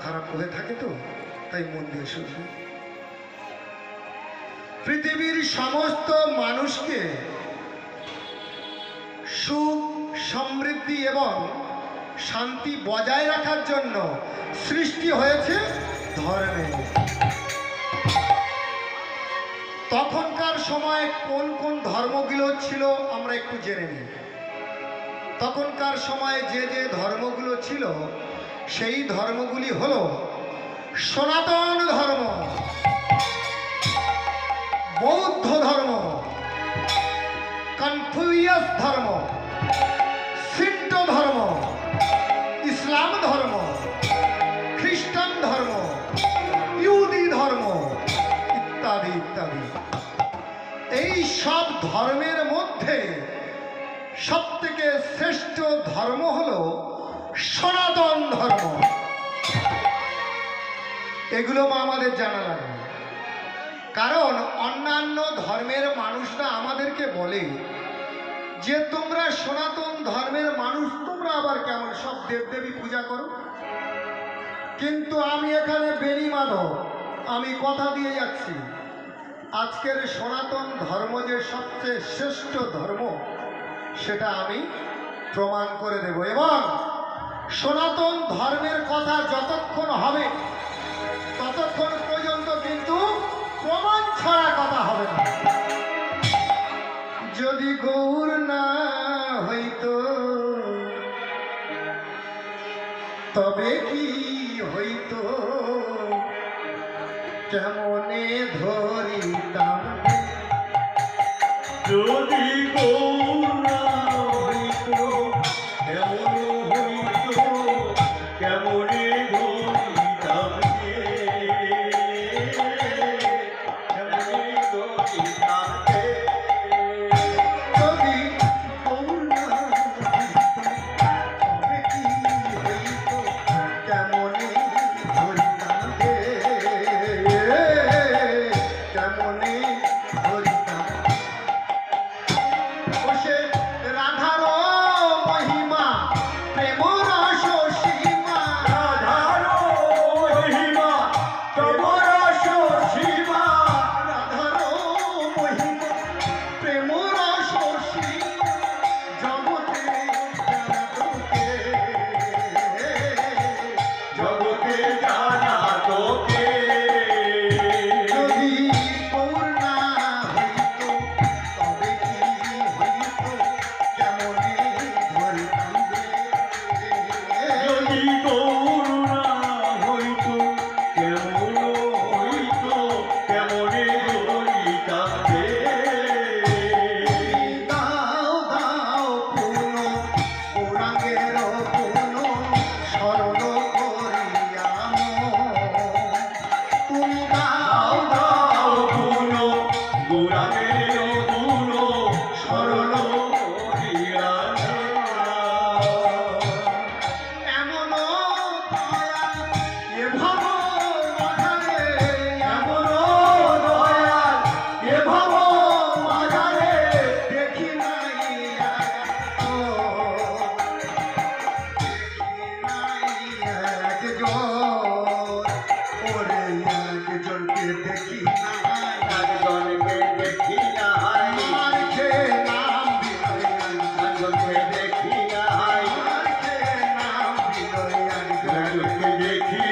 খারাপ হয়ে থাকে, তো তাই মন দিয়ে শুনবে। পৃথিবীর সমস্ত মানুষকে সুখ, সমৃদ্ধি এবং শান্তি বজায় রাখার জন্য সৃষ্টি হয়েছে ধর্মে। তখনকার সময় কোন কোন ধর্মগুলো ছিল আমরা একটু জেনে নিই। তখনকার সময়ে যে যে ধর্মগুলো ছিল সেই ধর্মগুলি হল সনাতন ধর্ম, বৌদ্ধ ধর্ম, কনফুসিয়াস ধর্ম, সিন্টো ধর্ম, ইসলাম ধর্ম, খ্রিস্টান ধর্ম, ইহুদি ধর্ম ইত্যাদি ইত্যাদি। এই সব ধর্মের মধ্যে সবথেকে শ্রেষ্ঠ ধর্ম হল সনাতন ধর্ম। এগুলো আমাদের জানা লাগবে, কারণ অন্যান্য ধর্মের মানুষরা আমাদেরকে বলে যে তোমরা সনাতন ধর্মের মানুষ, তোমরা আবার কেমন সব দেবদেবী পূজা করো। কিন্তু আমি এখানে বেনি মাধব, আমি কথা দিয়ে যাচ্ছি, আজকের সনাতন ধর্ম যে সবচেয়ে শ্রেষ্ঠ ধর্ম সেটা আমি প্রমাণ করে দেব। এবং সনাতন ধর্মের কথা যতক্ষণ হবে ততক্ষণ পর্যন্ত কিন্তু প্রমাণ ছাড়া কথা হবে না। যদি গৌর না হইতো তবে কি হইতো, কেমনে ধরিতাম যদি গৌর না হইতো, কেমন হইতো, কেমনে ধরিতাম রে, কেমনে ধরিতাম রে। যদি গৌর না হইতো তবে কি হইতো, কেমনে ধরিতাম রে, কেমনে ধরিতাম। বসে রাধার মহিমা প্রেম রস সীমা, রাধার মহিমা প্রেম রস সীমা, রাধার মহিমা প্রেম রস সীমা, জগতে জানা তোকে, জগতে জানা তোকে। যদি গৌর না হইতো তবে কি হইতো, কেমনে ধরিতাম রে। যদি গৌর না হইতো, কেমন হইতো, কেমনে ধরিতাম রে। দাও দাও পুন গৌরাঙ্গের পুন স্মরণ করিয়াম, তুমি দাও দাও পুন গৌরাঙ্গের পুন স্মরণ করিয়া এমন দয়া এ ভব মাঝারে, এমন দয়াল এ ভব মাঝারে, দেখি নাই একজন, ওরে একজনকে দেখি নাই, একজনকে দেখি নাই, মার খেয়ে নাম বিনয়, একজনকে দেখি নাই, মার খেয়ে নাম বিনয়, একজনকে দেখি